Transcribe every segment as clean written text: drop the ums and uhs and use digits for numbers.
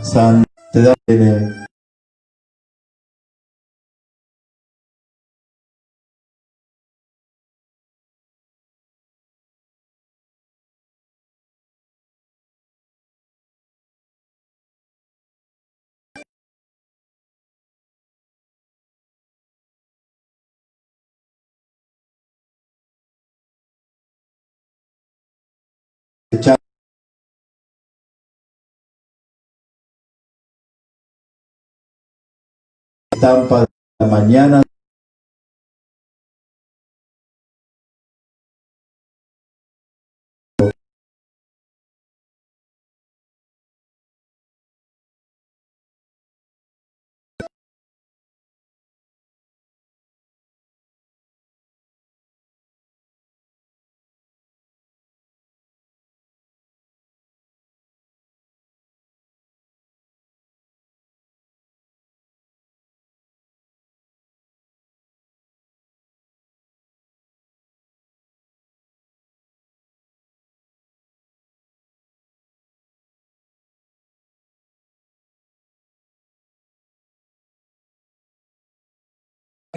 San, te da bene. Estampa de la mañana.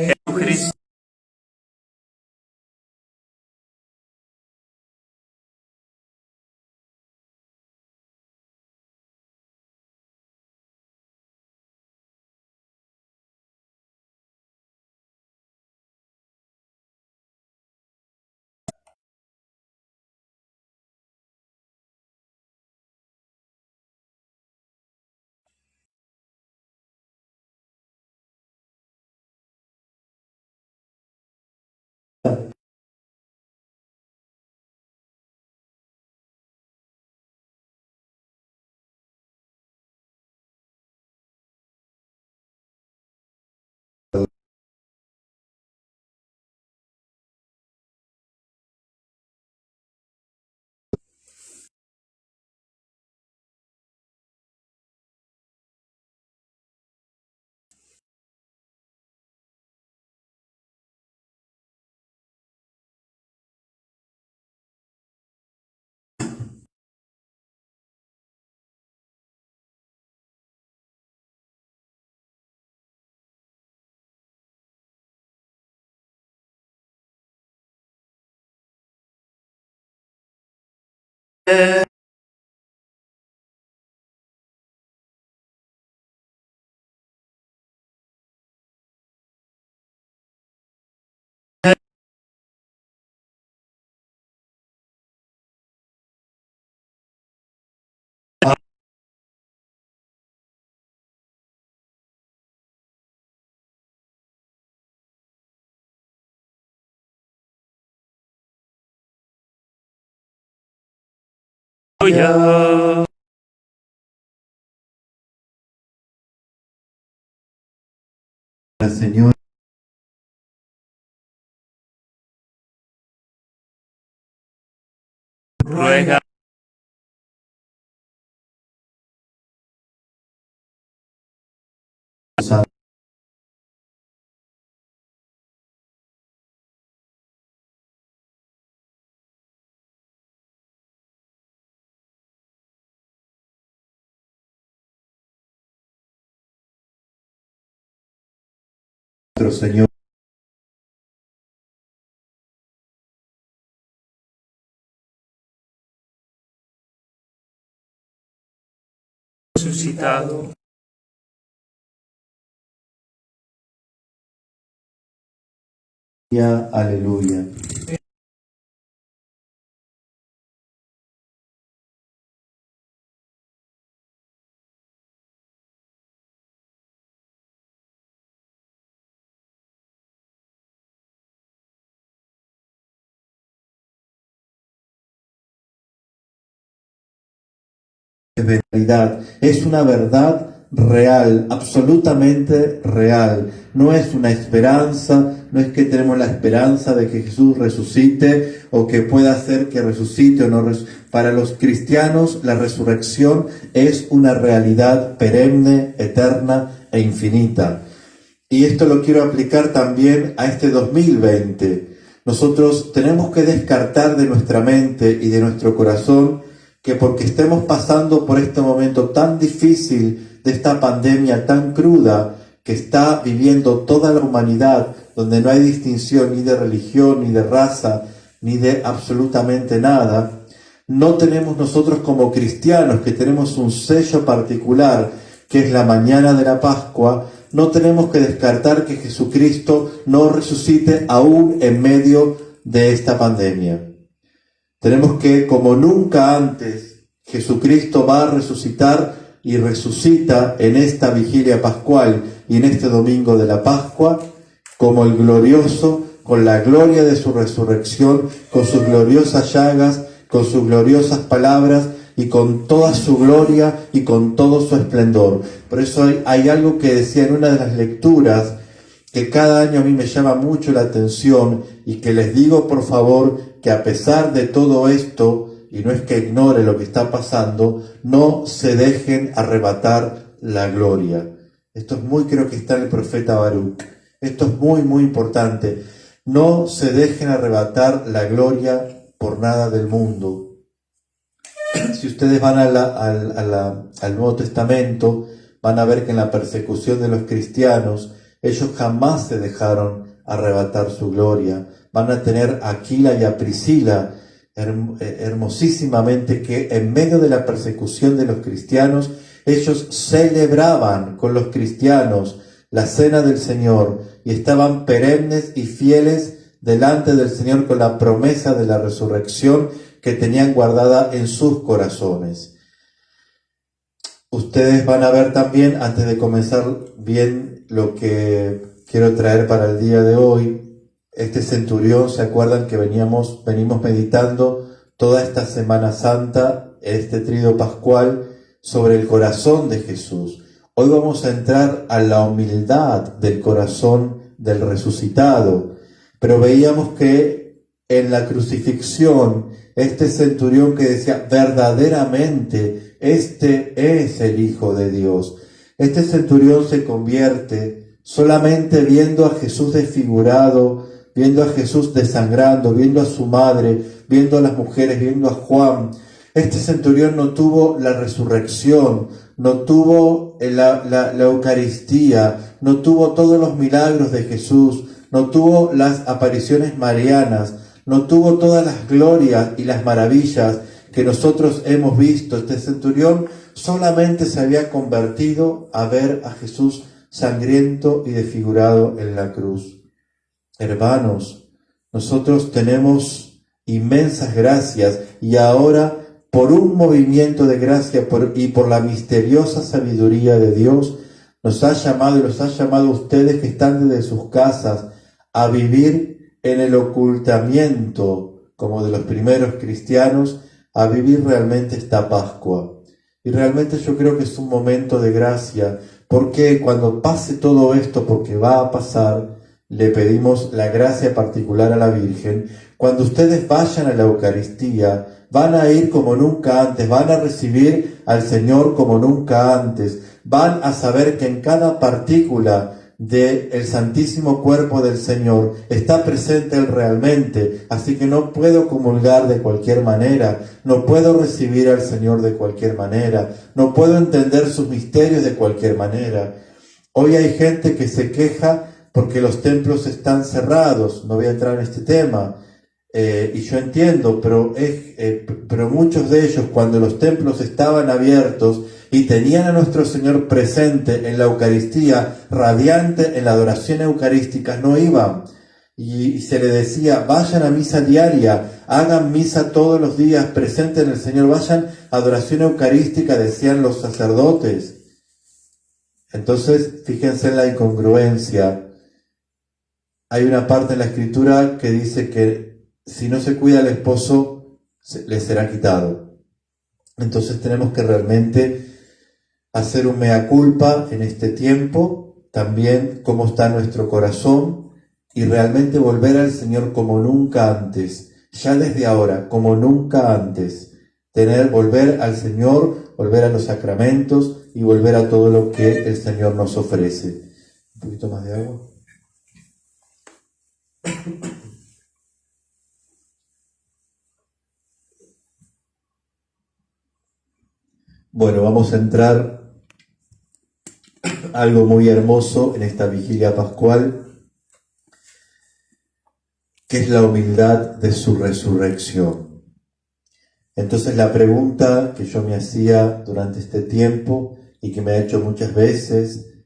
Jesucristo. Aleluya. Señor, Ruega Santo, nuestro Señor, resucitado. aleluya. Es una verdad real, absolutamente real. No es una esperanza, no es que tenemos la esperanza de que Jesús resucite o que pueda hacer que resucite o no. Para los cristianos la resurrección es una realidad perenne, eterna e infinita. Y esto lo quiero aplicar también a este 2020. Nosotros tenemos que descartar de nuestra mente y de nuestro corazón que porque estemos pasando por este momento tan difícil de esta pandemia tan cruda que está viviendo toda la humanidad, donde no hay distinción ni de religión, ni de raza, ni de absolutamente nada, no tenemos nosotros como cristianos, que tenemos un sello particular, que es la mañana de la Pascua, no tenemos que descartar que Jesucristo no resucite aún en medio de esta pandemia. Tenemos que, como nunca antes, Jesucristo va a resucitar y resucita en esta vigilia pascual y en este domingo de la Pascua, como el glorioso, con la gloria de su resurrección, con sus gloriosas llagas, con sus gloriosas palabras y con toda su gloria y con todo su esplendor. Por eso hay algo que decía en una de las lecturas que cada año a mí me llama mucho la atención y que les digo por favor que a pesar de todo esto, y no es que ignore lo que está pasando, no se dejen arrebatar la gloria. Esto es muy, creo que está en el profeta Baruch. Esto es muy, muy importante. No se dejen arrebatar la gloria por nada del mundo. Si ustedes van al Nuevo Testamento, van a ver que en la persecución de los cristianos, ellos jamás se dejaron arrebatar su gloria. Van a tener a Aquila y a Priscila hermosísimamente, que en medio de la persecución de los cristianos, ellos celebraban con los cristianos la cena del Señor y estaban perennes y fieles delante del Señor con la promesa de la resurrección que tenían guardada en sus corazones. Ustedes van a ver también, antes de comenzar bien lo que quiero traer para el día de hoy, este centurión, ¿se acuerdan que venimos meditando toda esta Semana Santa, este tríodo pascual, sobre el corazón de Jesús? Hoy vamos a entrar a la humildad del corazón del resucitado, pero veíamos que en la crucifixión, este centurión que decía, verdaderamente, este es el Hijo de Dios. Este centurión se convierte solamente viendo a Jesús desfigurado, viendo a Jesús desangrando, viendo a su madre, viendo a las mujeres, viendo a Juan. Este centurión no tuvo la resurrección, no tuvo la Eucaristía, no tuvo todos los milagros de Jesús, no tuvo las apariciones marianas, no tuvo todas las glorias y las maravillas que nosotros hemos visto. Este centurión solamente se había convertido a ver a Jesús sangriento y desfigurado en la cruz. Hermanos, nosotros tenemos inmensas gracias y ahora, por un movimiento de gracia y por la misteriosa sabiduría de Dios, nos ha llamado y los ha llamado a ustedes que están desde sus casas a vivir en el ocultamiento, como de los primeros cristianos, a vivir realmente esta Pascua. Y realmente yo creo que es un momento de gracia, porque cuando pase todo esto, porque va a pasar, le pedimos la gracia particular a la Virgen. Cuando ustedes vayan a la Eucaristía, van a ir como nunca antes, van a recibir al Señor como nunca antes, van a saber que en cada partícula del Santísimo Cuerpo del Señor está presente Él realmente, así que no puedo comulgar de cualquier manera, no puedo recibir al Señor de cualquier manera, no puedo entender sus misterios de cualquier manera. Hoy hay gente que se queja porque los templos están cerrados, no voy a entrar en este tema, y yo entiendo, pero muchos de ellos, cuando los templos estaban abiertos y tenían a nuestro Señor presente en la Eucaristía, radiante en la adoración eucarística, no iban. Y se le decía, vayan a misa diaria, hagan misa todos los días, presenten el Señor, vayan a adoración eucarística, decían los sacerdotes. Entonces, fíjense en la incongruencia. Hay una parte en la Escritura que dice que si no se cuida al esposo, le será quitado. Entonces tenemos que realmente hacer un mea culpa en este tiempo, también cómo está nuestro corazón, y realmente volver al Señor como nunca antes, ya desde ahora, como nunca antes. Volver al Señor, volver a los sacramentos y volver a todo lo que el Señor nos ofrece. Un poquito más de agua. Bueno, vamos a entrar a algo muy hermoso en esta vigilia pascual, que es la humildad de su resurrección. Entonces la pregunta que yo me hacía durante este tiempo y que me ha hecho muchas veces,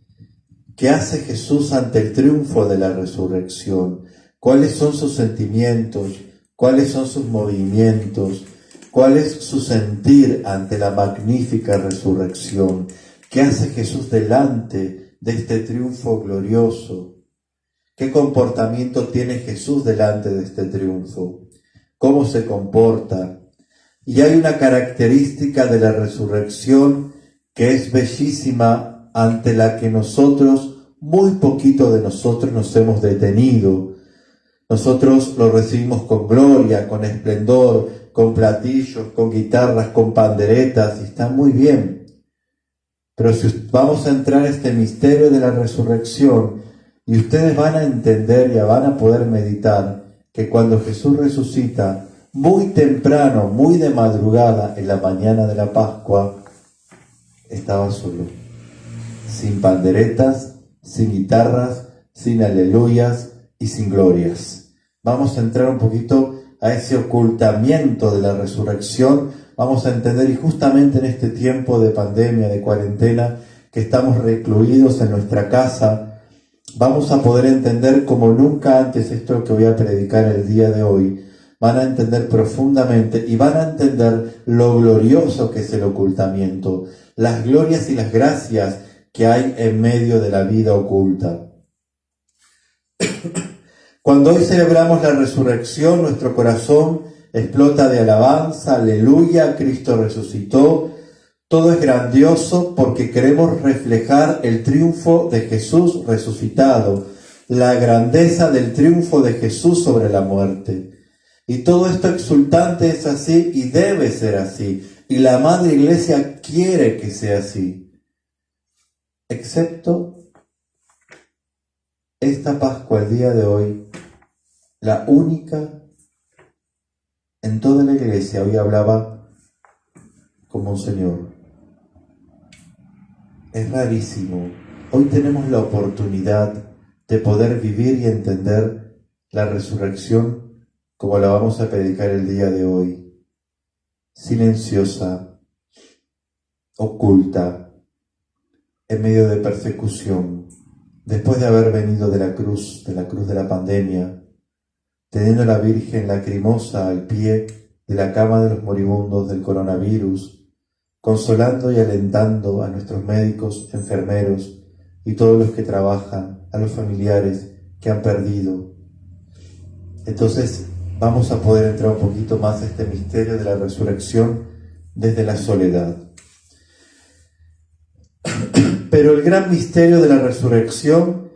¿qué hace Jesús ante el triunfo de la resurrección? ¿Cuáles son sus sentimientos? ¿Cuáles son sus movimientos? ¿Cuál es su sentir ante la magnífica resurrección? ¿Qué hace Jesús delante de este triunfo glorioso? ¿Qué comportamiento tiene Jesús delante de este triunfo? ¿Cómo se comporta? Y hay una característica de la resurrección que es bellísima, ante la que nosotros, muy poquito de nosotros nos hemos detenido. Nosotros lo recibimos con gloria, con esplendor, con platillos, con guitarras, con panderetas, y está muy bien. Pero si vamos a entrar a este misterio de la resurrección, y ustedes van a entender y van a poder meditar que cuando Jesús resucita, muy temprano, muy de madrugada, en la mañana de la Pascua, estaba solo, sin panderetas, sin guitarras, sin aleluyas y sin glorias. Vamos a entrar un poquito a ese ocultamiento de la resurrección, vamos a entender, y justamente en este tiempo de pandemia, de cuarentena, que estamos recluidos en nuestra casa, vamos a poder entender como nunca antes esto que voy a predicar el día de hoy. Van a entender profundamente y van a entender lo glorioso que es el ocultamiento, las glorias y las gracias que hay en medio de la vida oculta. Cuando hoy celebramos la resurrección, nuestro corazón explota de alabanza, aleluya, Cristo resucitó. Todo es grandioso porque queremos reflejar el triunfo de Jesús resucitado, la grandeza del triunfo de Jesús sobre la muerte. Y todo esto exultante es así y debe ser así. Y la Madre Iglesia quiere que sea así. Excepto esta Pascua, el día de hoy, la única en toda la Iglesia. Hoy hablaba con Monseñor. Es rarísimo. Hoy tenemos la oportunidad de poder vivir y entender la resurrección como la vamos a predicar el día de hoy. Silenciosa, oculta, en medio de persecución, después de haber venido de la cruz de la pandemia, teniendo la Virgen lacrimosa al pie de la cama de los moribundos del coronavirus, consolando y alentando a nuestros médicos, enfermeros y todos los que trabajan, a los familiares que han perdido. Entonces vamos a poder entrar un poquito más a este misterio de la resurrección desde la soledad. Pero el gran misterio de la resurrección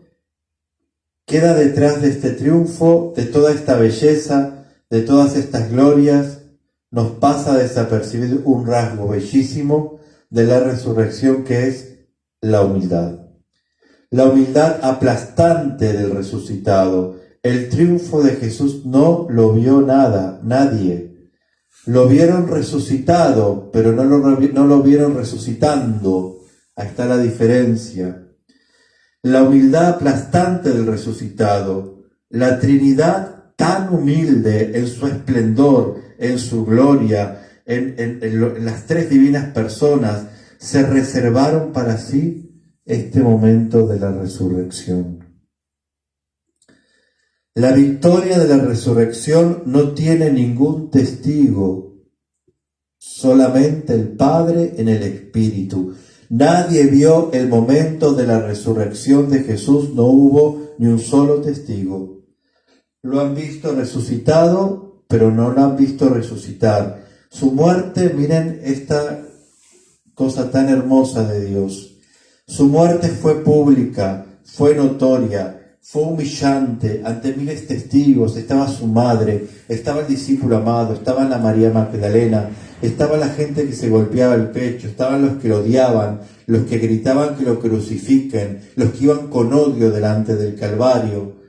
queda detrás de este triunfo, de toda esta belleza, de todas estas glorias. Nos pasa a desapercibir un rasgo bellísimo de la resurrección, que es la humildad. La humildad aplastante del resucitado. El triunfo de Jesús no lo vio nadie. Lo vieron resucitado, pero no lo vieron resucitando. Ahí está la diferencia. La humildad aplastante del resucitado. La Trinidad tan humilde en su esplendor, en su gloria, en las tres divinas personas, se reservaron para sí este momento de la resurrección. La victoria de la resurrección no tiene ningún testigo, solamente el Padre en el Espíritu. Nadie vio el momento de la resurrección de Jesús, no hubo ni un solo testigo. Lo han visto resucitado, pero no lo han visto resucitar. Su muerte, miren esta cosa tan hermosa de Dios. Su muerte fue pública, fue notoria, fue humillante ante miles de testigos. Estaba su madre, estaba el discípulo amado, estaba la María Magdalena, estaba la gente que se golpeaba el pecho, estaban los que lo odiaban, los que gritaban que lo crucifiquen, los que iban con odio delante del Calvario,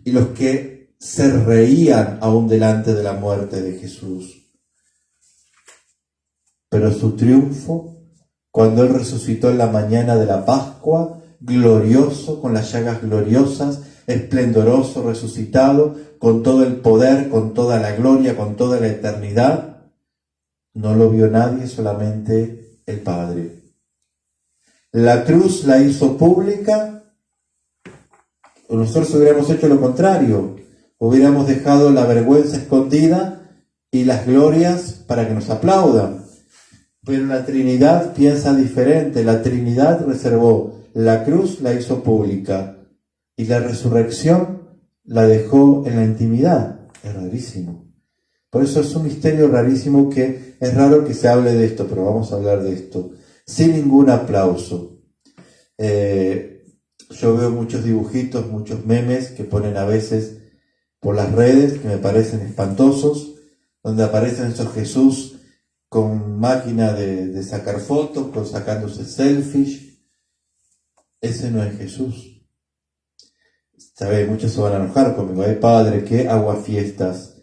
y los que se reían aún delante de la muerte de Jesús. pero su triunfo, cuando Él resucitó en la mañana de la Pascua, glorioso, con las llagas gloriosas, esplendoroso, resucitado, con todo el poder, con toda la gloria, con toda la eternidad, no lo vio nadie, solamente el Padre. La cruz la hizo pública. Nosotros hubiéramos hecho lo contrario, hubiéramos dejado la vergüenza escondida y las glorias para que nos aplaudan. Pero la Trinidad piensa diferente. La Trinidad reservó, la cruz la hizo pública y la resurrección la dejó en la intimidad. Es rarísimo. Por eso es un misterio rarísimo, que es raro que se hable de esto, pero vamos a hablar de esto sin ningún aplauso. Yo veo muchos dibujitos, muchos memes que ponen a veces por las redes, que me parecen espantosos, donde aparecen esos Jesús con máquina de sacar fotos, con sacándose selfies. Ese no es Jesús. ¿Sabe? Muchos se van a enojar conmigo. Ay, Padre, ¿qué aguafiestas?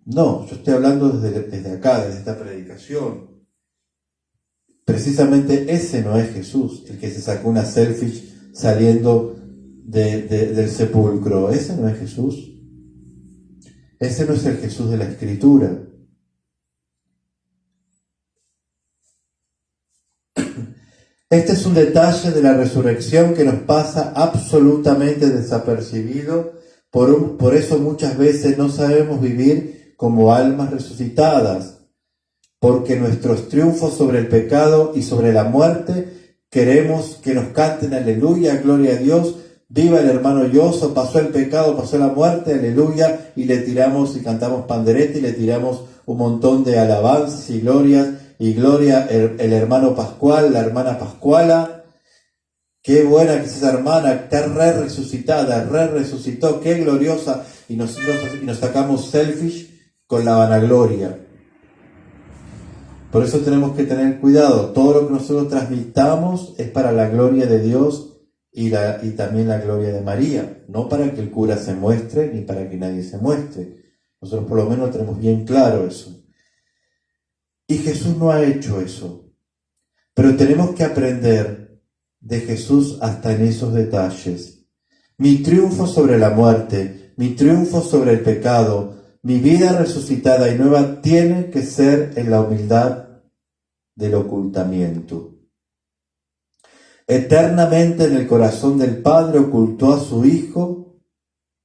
No, yo estoy hablando desde acá, desde esta predicación. Precisamente ese no es Jesús, el que se sacó una selfie saliendo del sepulcro. Ese no es Jesús. Ese no es el Jesús de la Escritura. Este es un detalle de la resurrección que nos pasa absolutamente desapercibido. Por eso muchas veces no sabemos vivir como almas resucitadas, porque nuestros triunfos sobre el pecado y sobre la muerte queremos que nos canten aleluya, gloria a Dios, viva el hermano Yoso, pasó el pecado, pasó la muerte, aleluya, y le tiramos y cantamos pandereta y le tiramos un montón de alabanzas y glorias, y gloria el hermano Pascual, la hermana Pascuala. Qué buena que es esa hermana, está resucitada, resucitó, qué gloriosa, y nos sacamos selfies con la vanagloria. Por eso tenemos que tener cuidado. Todo lo que nosotros transmitamos es para la gloria de Dios y también la gloria de María. No para que el cura se muestre ni para que nadie se muestre. Nosotros por lo menos tenemos bien claro eso. Y Jesús no ha hecho eso. Pero tenemos que aprender de Jesús hasta en esos detalles. Mi triunfo sobre la muerte, mi triunfo sobre el pecado, mi vida resucitada y nueva tiene que ser en la humildad del ocultamiento. Eternamente en el corazón del Padre ocultó a su Hijo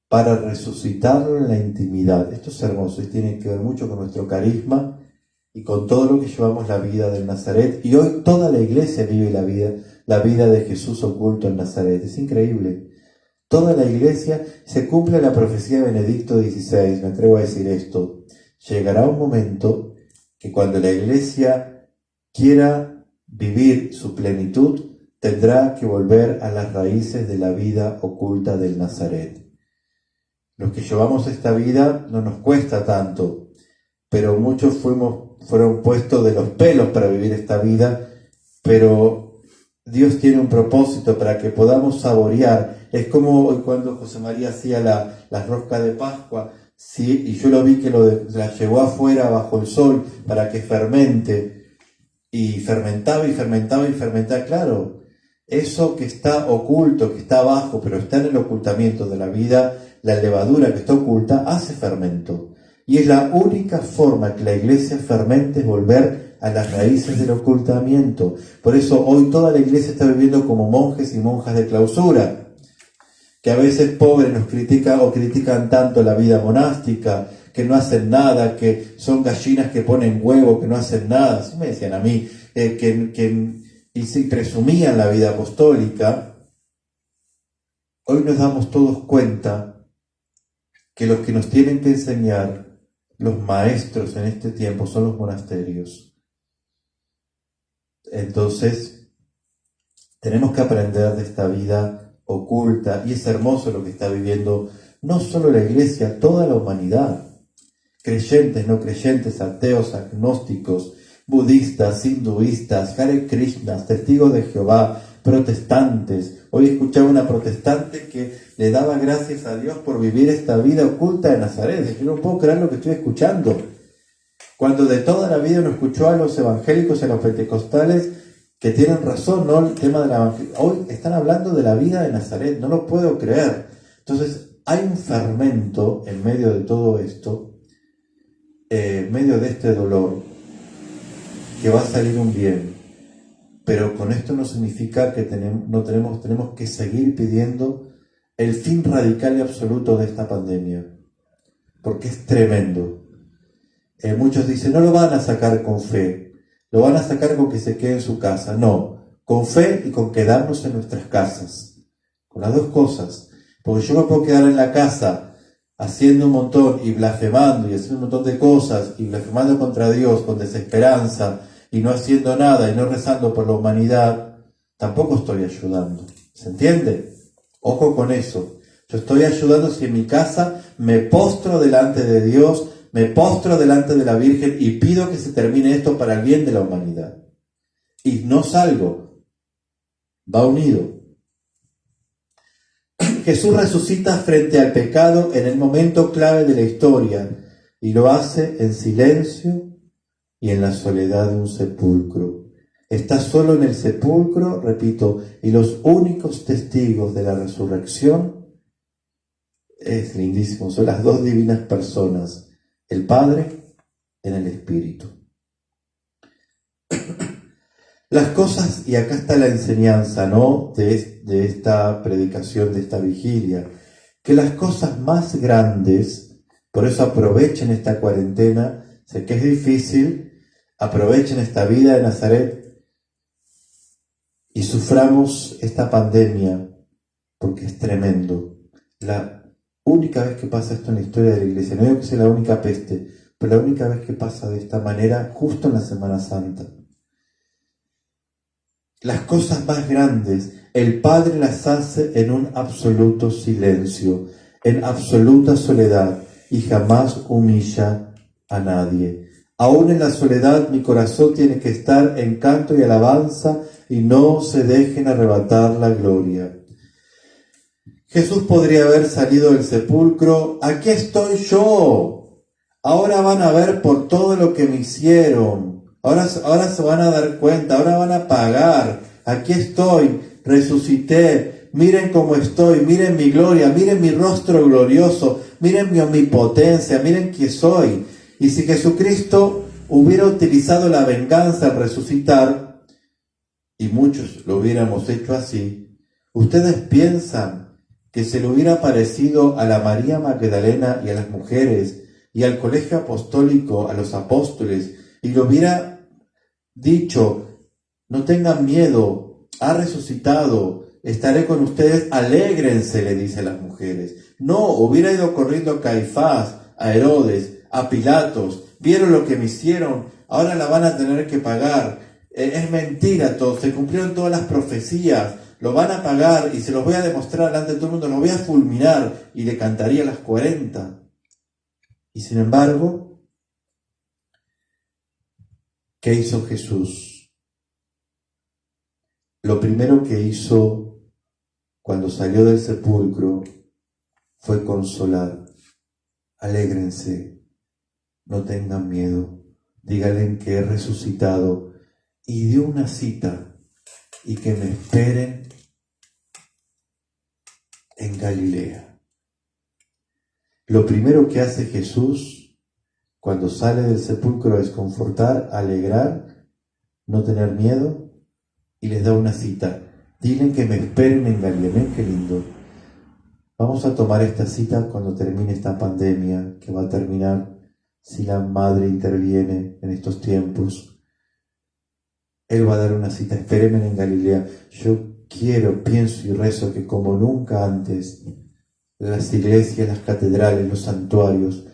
para resucitarlo en la intimidad. Esto es hermoso y tiene que ver mucho con nuestro carisma y con todo lo que llevamos la vida del Nazaret. Y hoy toda la iglesia vive la vida de Jesús oculto en Nazaret. Es increíble. Toda la iglesia se cumple la profecía de Benedicto XVI, me atrevo a decir esto. Llegará un momento que cuando la iglesia quiera vivir su plenitud, tendrá que volver a las raíces de la vida oculta del Nazaret. Los que llevamos esta vida no nos cuesta tanto, pero muchos fueron puestos de los pelos para vivir esta vida, pero Dios tiene un propósito para que podamos saborear. Es como hoy cuando José María hacía la rosca de Pascua, ¿sí? Y yo lo vi que la llevó afuera bajo el sol para que fermente, y fermentaba y fermentaba y fermentaba. Claro, eso que está oculto, que está abajo, pero está en el ocultamiento de la vida, la levadura que está oculta, hace fermento. Y es la única forma que la iglesia fermente, es volver a las raíces del ocultamiento. Por eso hoy toda la iglesia está viviendo como monjes y monjas de clausura, que a veces pobres nos critican tanto la vida monástica, que no hacen nada, que son gallinas que ponen huevo, que no hacen nada. Así me decían a mí, y se presumían la vida apostólica. Hoy nos damos todos cuenta que los que nos tienen que enseñar, los maestros en este tiempo, son los monasterios. Entonces, tenemos que aprender de esta vida oculta, y es hermoso lo que está viviendo no solo la iglesia, toda la humanidad. Creyentes, no creyentes, ateos, agnósticos, budistas, hinduistas, Hare Krishnas, testigos de Jehová, protestantes. Hoy escuchaba una protestante que le daba gracias a Dios por vivir esta vida oculta de Nazaret. Yo no puedo creer lo que estoy escuchando. Cuando de toda la vida uno escuchó a los evangélicos y a los pentecostales que tienen razón, ¿no? El tema de la evangelización. Hoy están hablando de la vida de Nazaret, no lo puedo creer. Entonces, hay un fermento en medio de todo esto, en medio de este dolor, que va a salir un bien. Pero con esto no significa que tenemos que seguir pidiendo el fin radical y absoluto de esta pandemia, porque es tremendo. Muchos dicen, no lo van a sacar con fe, lo van a sacar con que se quede en su casa. No, con fe y con quedarnos en nuestras casas, con las dos cosas. Porque yo me puedo quedar en la casa haciendo un montón y blasfemando y haciendo un montón de cosas y blasfemando contra Dios con desesperanza y no haciendo nada y no rezando por la humanidad, tampoco estoy ayudando. ¿Se entiende? Ojo con eso. Yo estoy ayudando si en mi casa me postro delante de Dios, me postro delante de la Virgen y pido que se termine esto para el bien de la humanidad. Y no salgo. Va unido. Jesús resucita frente al pecado en el momento clave de la historia y lo hace en silencio y en la soledad de un sepulcro. Está solo en el sepulcro, repito, y los únicos testigos de la resurrección es lindísimo, son las dos divinas personas, el Padre en el Espíritu. Las cosas, y acá está la enseñanza, ¿no?, de esta predicación, de esta vigilia, que las cosas más grandes, por eso aprovechen esta cuarentena, sé que es difícil, aprovechen esta vida de Nazaret y suframos esta pandemia, porque es tremendo. La única vez que pasa esto en la historia de la Iglesia, no digo que sea la única peste, pero la única vez que pasa de esta manera, justo en la Semana Santa. Las cosas más grandes, el Padre las hace en un absoluto silencio, en absoluta soledad, y jamás humilla a nadie. Aún en la soledad mi corazón tiene que estar en canto y alabanza, y no se dejen arrebatar la gloria. Jesús podría haber salido del sepulcro, aquí estoy yo, ahora van a ver por todo lo que me hicieron. Ahora se van a dar cuenta, ahora van a pagar. Aquí estoy, resucité, miren cómo estoy, miren mi gloria, miren mi rostro glorioso, miren mi omnipotencia, miren quién soy. Y si Jesucristo hubiera utilizado la venganza al resucitar, y muchos lo hubiéramos hecho así, ¿ustedes piensan que se le hubiera parecido a la María Magdalena y a las mujeres, y al colegio apostólico, a los apóstoles, y lo hubiera dicho, no tengan miedo, ha resucitado, estaré con ustedes, alégrense, le dice a las mujeres? No, hubiera ido corriendo a Caifás, a Herodes, a Pilatos, vieron lo que me hicieron, ahora la van a tener que pagar, es mentira todo, se cumplieron todas las profecías, lo van a pagar y se los voy a demostrar delante de todo el mundo, los voy a fulminar, y le cantaría las 40. Y sin embargo, ¿qué hizo Jesús? Lo primero que hizo cuando salió del sepulcro fue consolar. Alégrense, no tengan miedo, díganle que he resucitado, y dio una cita, y que me esperen en Galilea. Lo primero que hace Jesús cuando sale del sepulcro es confortar, alegrar, no tener miedo, y les da una cita. Dilen que me esperen en Galilea. Miren qué lindo. Vamos a tomar esta cita cuando termine esta pandemia, que va a terminar si la Madre interviene en estos tiempos. Él va a dar una cita, espérenme en Galilea. Yo quiero, pienso y rezo que como nunca antes, las iglesias, las catedrales, los santuarios,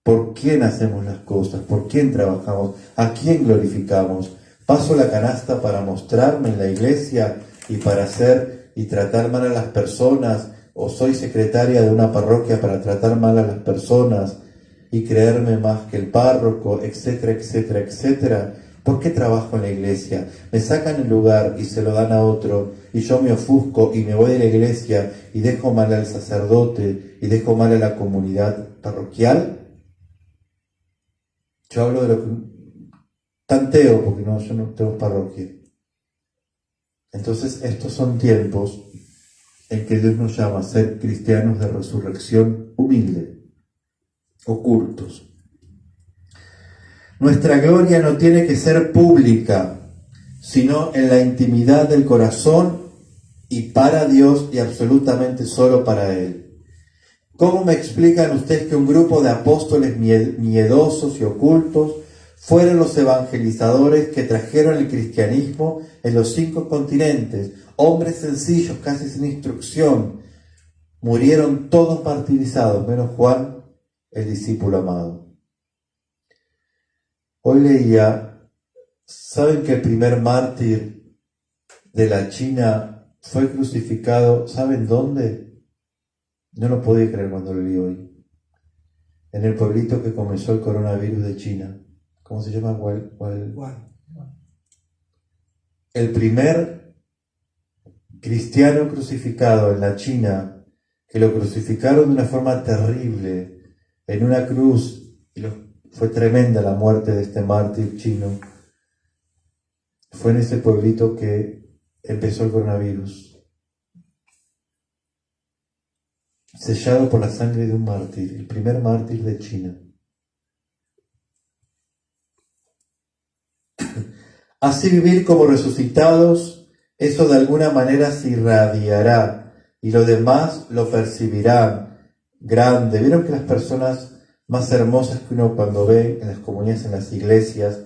¿por quién hacemos las cosas? ¿Por quién trabajamos? ¿A quién glorificamos? ¿Paso la canasta para mostrarme en la iglesia y para hacer y tratar mal a las personas? ¿O soy secretaria de una parroquia para tratar mal a las personas y creerme más que el párroco, etcétera, etcétera, etcétera? ¿Por qué trabajo en la iglesia? Me sacan el lugar y se lo dan a otro, y yo me ofusco y me voy de la iglesia y dejo mal al sacerdote y dejo mal a la comunidad parroquial. Yo hablo de lo que tanteo, porque yo no tengo parroquia. Entonces, estos son tiempos en que Dios nos llama a ser cristianos de resurrección humilde, ocultos. Nuestra gloria no tiene que ser pública, sino en la intimidad del corazón y para Dios y absolutamente solo para Él. ¿Cómo me explican ustedes que un grupo de apóstoles miedosos y ocultos fueron los evangelizadores que trajeron el cristianismo en los 5 continentes? Hombres sencillos, casi sin instrucción, murieron todos martirizados, menos Juan, el discípulo amado. Hoy leía, ¿saben que el primer mártir de la China fue crucificado? ¿Saben dónde? No lo podía creer cuando lo leí hoy. En el pueblito que comenzó el coronavirus de China. ¿Cómo se llama? El primer cristiano crucificado en la China, que lo crucificaron de una forma terrible, en una cruz, y fue tremenda la muerte de este mártir chino. Fue en ese pueblito que empezó el coronavirus. Sellado por la sangre de un mártir, el primer mártir de China. Así vivir como resucitados, eso de alguna manera se irradiará y los demás lo percibirán grande. ¿Vieron que las personas más hermosas que uno cuando ve en las comunidades, en las iglesias,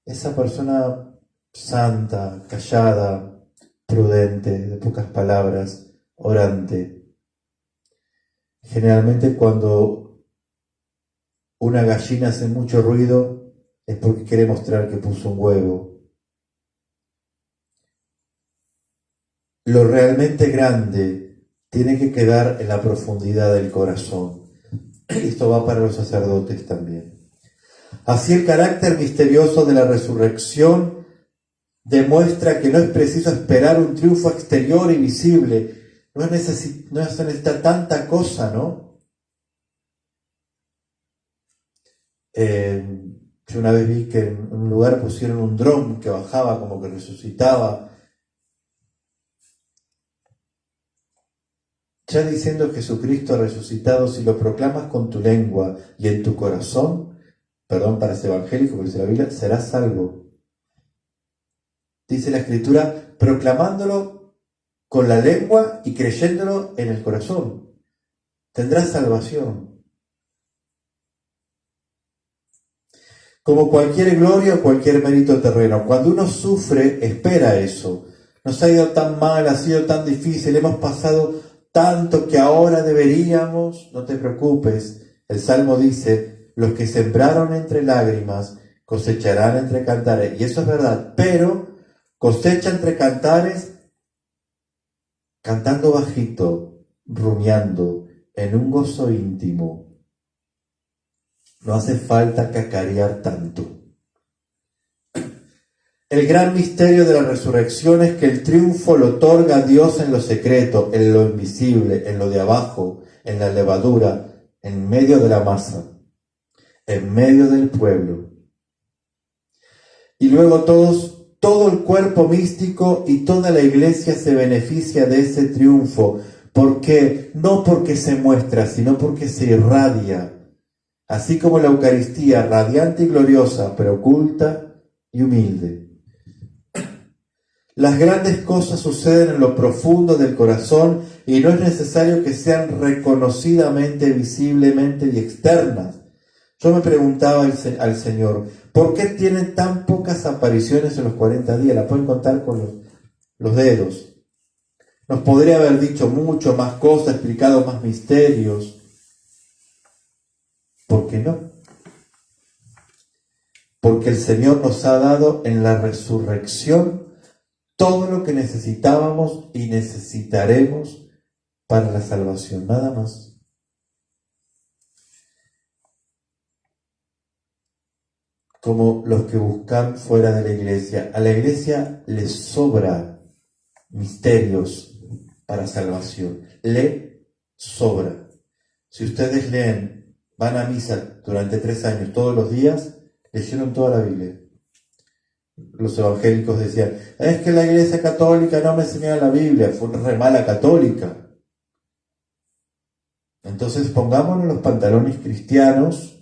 esa persona santa, callada, prudente, de pocas palabras, orante? Generalmente cuando una gallina hace mucho ruido es porque quiere mostrar que puso un huevo. Lo realmente grande tiene que quedar en la profundidad del corazón. Esto va para los sacerdotes también. Así el carácter misterioso de la resurrección demuestra que no es preciso esperar un triunfo exterior y visible. No se necesita tanta cosa, ¿no? Yo una vez vi que en un lugar pusieron un dron que bajaba como que resucitaba. Ya diciendo Jesucristo ha resucitado, si lo proclamas con tu lengua y en tu corazón, perdón para ese evangélico, porque dice la Biblia, serás salvo. Dice la Escritura, proclamándolo con la lengua y creyéndolo en el corazón. Tendrás salvación. Como cualquier gloria o cualquier mérito terreno, cuando uno sufre, espera eso. Nos ha ido tan mal, ha sido tan difícil, hemos pasado tanto que ahora deberíamos. No te preocupes, el Salmo dice, los que sembraron entre lágrimas cosecharán entre cantares. Y eso es verdad, pero cosecha entre cantares cantando bajito, rumiando, en un gozo íntimo. No hace falta cacarear tanto. El gran misterio de la resurrección es que el triunfo lo otorga Dios en lo secreto, en lo invisible, en lo de abajo, en la levadura, en medio de la masa, en medio del pueblo. Y luego todo el cuerpo místico y toda la iglesia se beneficia de ese triunfo. ¿Por qué? No porque se muestra, sino porque se irradia. Así como la Eucaristía, radiante y gloriosa, pero oculta y humilde. Las grandes cosas suceden en lo profundo del corazón y no es necesario que sean reconocidamente, visiblemente y externas. Yo me preguntaba al Señor, ¿por qué tiene tan pocas apariciones en los 40 días? La pueden contar con los dedos. Nos podría haber dicho mucho más cosas, explicado más misterios. ¿Por qué no? Porque el Señor nos ha dado en la resurrección todo lo que necesitábamos y necesitaremos para la salvación, nada más. Como los que buscan fuera de la iglesia. A la iglesia le sobra misterios para salvación. Le sobra. Si ustedes leen van a misa durante 3 años, todos los días, leyeron toda la Biblia. Los evangélicos decían, es que la Iglesia Católica no me enseñaba la Biblia, fue una re mala católica. Entonces pongámonos los pantalones cristianos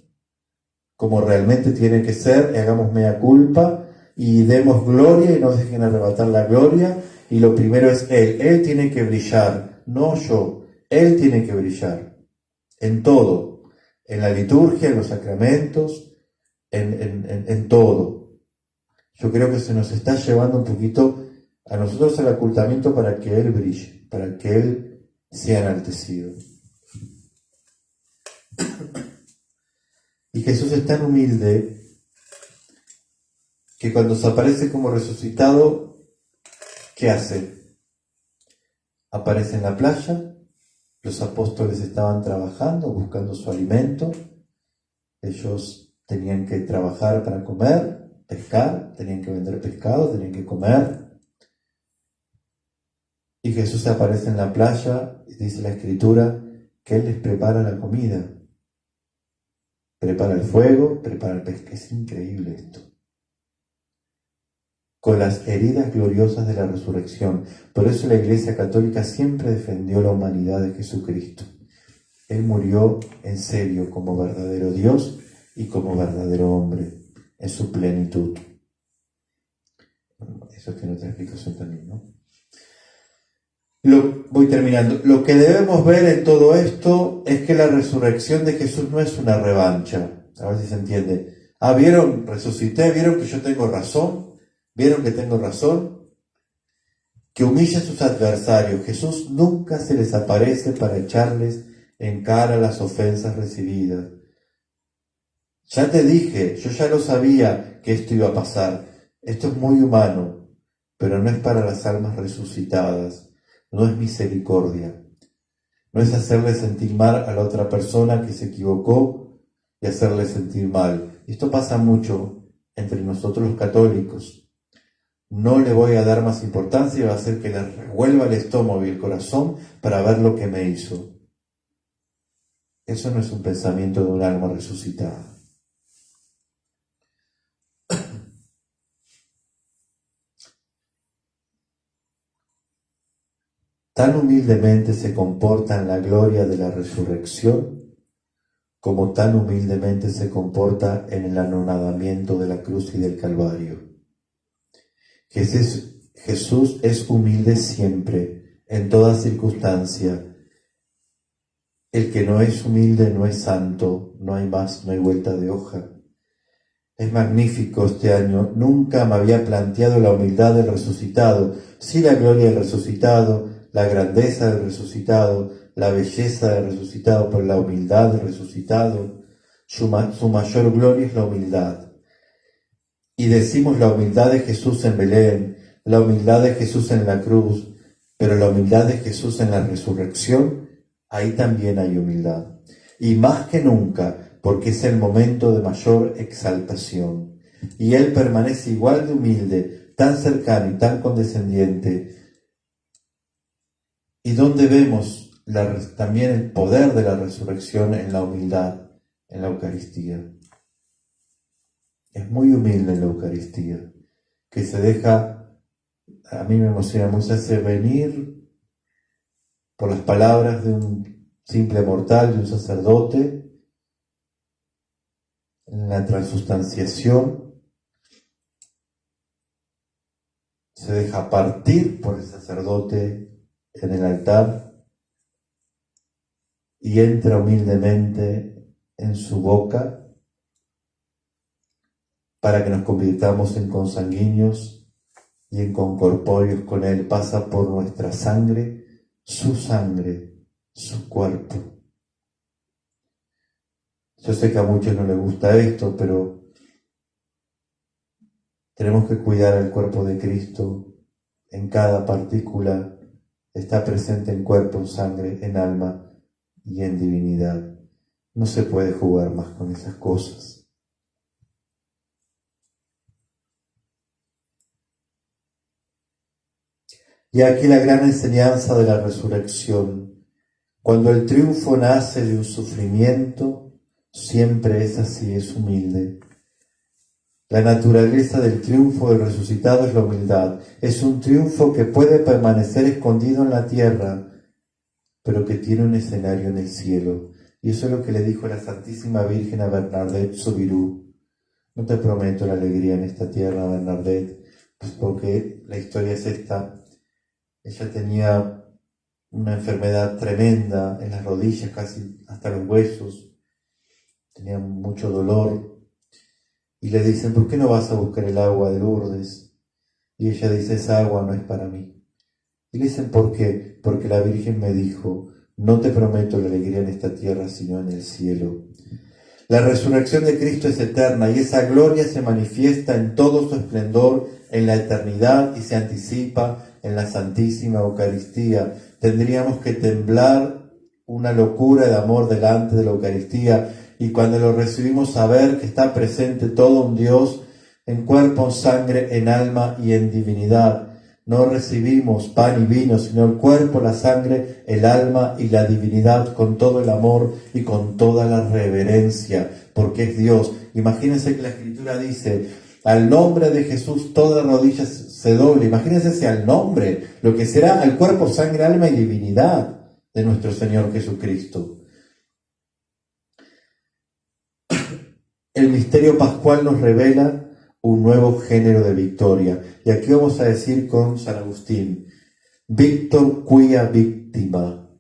como realmente tiene que ser, y hagamos mea culpa, y demos gloria y no dejen arrebatar la gloria, y lo primero es Él tiene que brillar, no yo, Él tiene que brillar, en todo, en la liturgia, en los sacramentos, en todo. Yo creo que se nos está llevando un poquito a nosotros al ocultamiento para que Él brille, para que Él sea enaltecido. Y Jesús es tan humilde que cuando se aparece como resucitado, ¿qué hace? Aparece en la playa, los apóstoles estaban trabajando, buscando su alimento, ellos tenían que trabajar para comer, pescar, tenían que vender pescado, tenían que comer. Y Jesús aparece en la playa y dice la Escritura que Él les prepara la comida. Prepara el fuego, prepara el pescado. Es increíble esto. Con las heridas gloriosas de la resurrección. Por eso la Iglesia Católica siempre defendió la humanidad de Jesucristo. Él murió en serio como verdadero Dios y como verdadero hombre, en su plenitud. Eso tiene otra explicación también, ¿no? Voy terminando. Lo que debemos ver en todo esto es que la resurrección de Jesús no es una revancha. A ver si se entiende. ¿Vieron? Resucité, ¿vieron que yo tengo razón? ¿Vieron que tengo razón? Que humilla a sus adversarios. Jesús nunca se les aparece para echarles en cara las ofensas recibidas. Ya te dije, yo ya lo sabía que esto iba a pasar. Esto es muy humano, pero no es para las almas resucitadas. No es misericordia. No es hacerle sentir mal a la otra persona que se equivocó y hacerle sentir mal. Esto pasa mucho entre nosotros los católicos. No le voy a dar más importancia y va a hacer que le revuelva el estómago y el corazón para ver lo que me hizo. Eso no es un pensamiento de un alma resucitada. Tan humildemente se comporta en la gloria de la resurrección, como tan humildemente se comporta en el anonadamiento de la cruz y del Calvario. Jesús es humilde siempre, en toda circunstancia. El que no es humilde no es santo, no hay más, no hay vuelta de hoja. Es magnífico este año, nunca me había planteado la humildad del resucitado, sí la gloria del resucitado, la grandeza del resucitado, la belleza del resucitado, pero la humildad del resucitado, su mayor gloria es la humildad. Y decimos la humildad de Jesús en Belén, la humildad de Jesús en la cruz, pero la humildad de Jesús en la resurrección, ahí también hay humildad. Y más que nunca, porque es el momento de mayor exaltación. Y Él permanece igual de humilde, tan cercano y tan condescendiente. Y donde vemos también el poder de la resurrección en la humildad, en la Eucaristía. Es muy humilde en la Eucaristía, que se deja, a mí me emociona mucho, se hace venir por las palabras de un simple mortal, de un sacerdote, en la transustanciación, se deja partir por el sacerdote en el altar y entra humildemente en su boca para que nos convirtamos en consanguíneos y en concorpóreos con Él. Pasa por nuestra sangre, su cuerpo. Yo sé que a muchos no les gusta esto, pero tenemos que cuidar el cuerpo de Cristo. En cada partícula está presente en cuerpo, en sangre, en alma y en divinidad. No se puede jugar más con esas cosas. Y aquí la gran enseñanza de la resurrección. Cuando el triunfo nace de un sufrimiento, siempre es así, es humilde. La naturaleza del triunfo del resucitado es la humildad. Es un triunfo que puede permanecer escondido en la tierra, pero que tiene un escenario en el cielo. Y eso es lo que le dijo la Santísima Virgen a Bernadette Soubirous. No te prometo la alegría en esta tierra, Bernadette, pues porque la historia es esta. Ella tenía una enfermedad tremenda en las rodillas, casi hasta los huesos. Tenía mucho dolor. Y le dicen, ¿por qué no vas a buscar el agua de Lourdes? Y ella dice, esa agua no es para mí. Y le dicen, ¿por qué? Porque la Virgen me dijo, no te prometo la alegría en esta tierra, sino en el cielo. La resurrección de Cristo es eterna y esa gloria se manifiesta en todo su esplendor en la eternidad y se anticipa en la Santísima Eucaristía. Tendríamos que temblar una locura de amor delante de la Eucaristía y cuando lo recibimos saber que está presente todo un Dios en cuerpo, en sangre, en alma y en divinidad. No recibimos pan y vino, sino el cuerpo, la sangre, el alma y la divinidad con todo el amor y con toda la reverencia, porque es Dios. Imagínense que la Escritura dice, al nombre de Jesús toda rodilla se doble. Imagínense si al nombre, lo que será al cuerpo, sangre, alma y divinidad de nuestro Señor Jesucristo. El misterio pascual nos revela un nuevo género de victoria. Y aquí vamos a decir con San Agustín, Victor quia victima,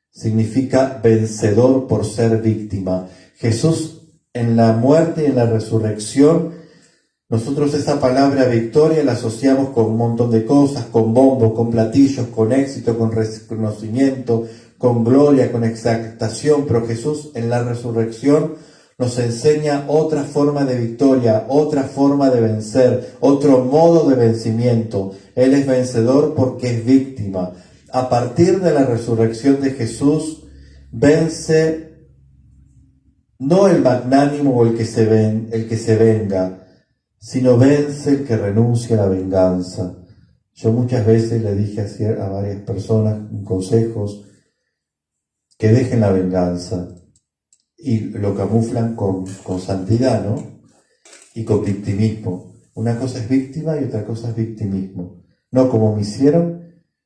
significa vencedor por ser víctima. Jesús en la muerte y en la resurrección, nosotros esa palabra victoria la asociamos con un montón de cosas, con bombos, con platillos, con éxito, con reconocimiento, con gloria, con exaltación, pero Jesús en la resurrección nos enseña otra forma de victoria, otra forma de vencer, otro modo de vencimiento. Él es vencedor porque es víctima. A partir de la resurrección de Jesús, vence no el magnánimo o el que se venga, sino vence el que renuncia a la venganza. Yo muchas veces le dije a varias personas, consejos, que dejen la venganza. Y lo camuflan con santidad, ¿no? Y con victimismo. Una cosa es víctima y otra cosa es victimismo. No, como me hicieron,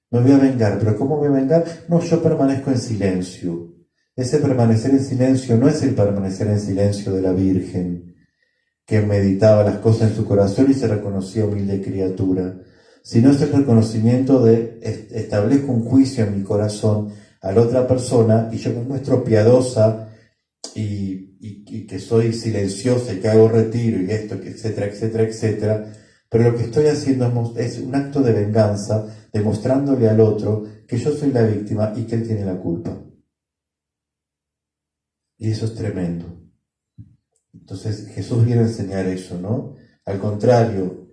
me voy a vengar. ¿Pero cómo me voy a vengar? No, yo permanezco en silencio. Ese permanecer en silencio no es el permanecer en silencio de la Virgen, que meditaba las cosas en su corazón y se reconocía humilde criatura, sino es el reconocimiento de establezco un juicio en mi corazón a la otra persona y yo me muestro piadosa y que soy silenciosa y que hago retiro y esto, etcétera, etcétera, etcétera, pero lo que estoy haciendo es un acto de venganza, demostrándole al otro que yo soy la víctima y que él tiene la culpa. Y eso es tremendo. Entonces Jesús viene a enseñar eso, ¿no? Al contrario,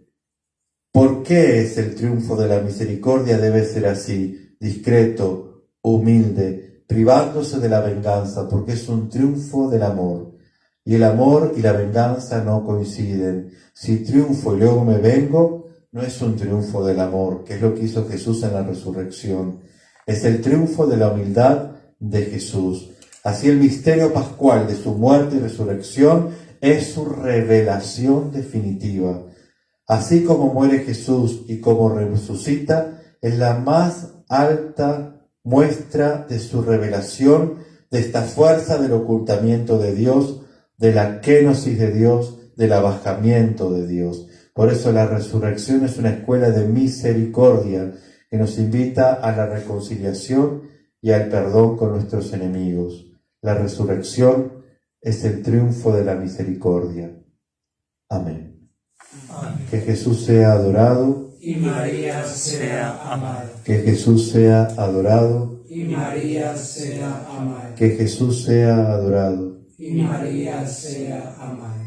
¿por qué es el triunfo de la misericordia? Debe ser así, discreto, humilde, privándose de la venganza, porque es un triunfo del amor. Y el amor y la venganza no coinciden. Si triunfo y luego me vengo, no es un triunfo del amor, que es lo que hizo Jesús en la resurrección. Es el triunfo de la humildad de Jesús. Así el misterio pascual de su muerte y resurrección es su revelación definitiva. Así como muere Jesús y como resucita, es la más alta muestra de su revelación, de esta fuerza del ocultamiento de Dios, de la kenosis de Dios, del abajamiento de Dios. Por eso la resurrección es una escuela de misericordia que nos invita a la reconciliación y al perdón con nuestros enemigos. La resurrección es el triunfo de la misericordia. Amén. Amén. Que Jesús sea adorado Y María sea amada. Que Jesús sea adorado. Y María sea amada. Que Jesús sea adorado. Y María sea amada.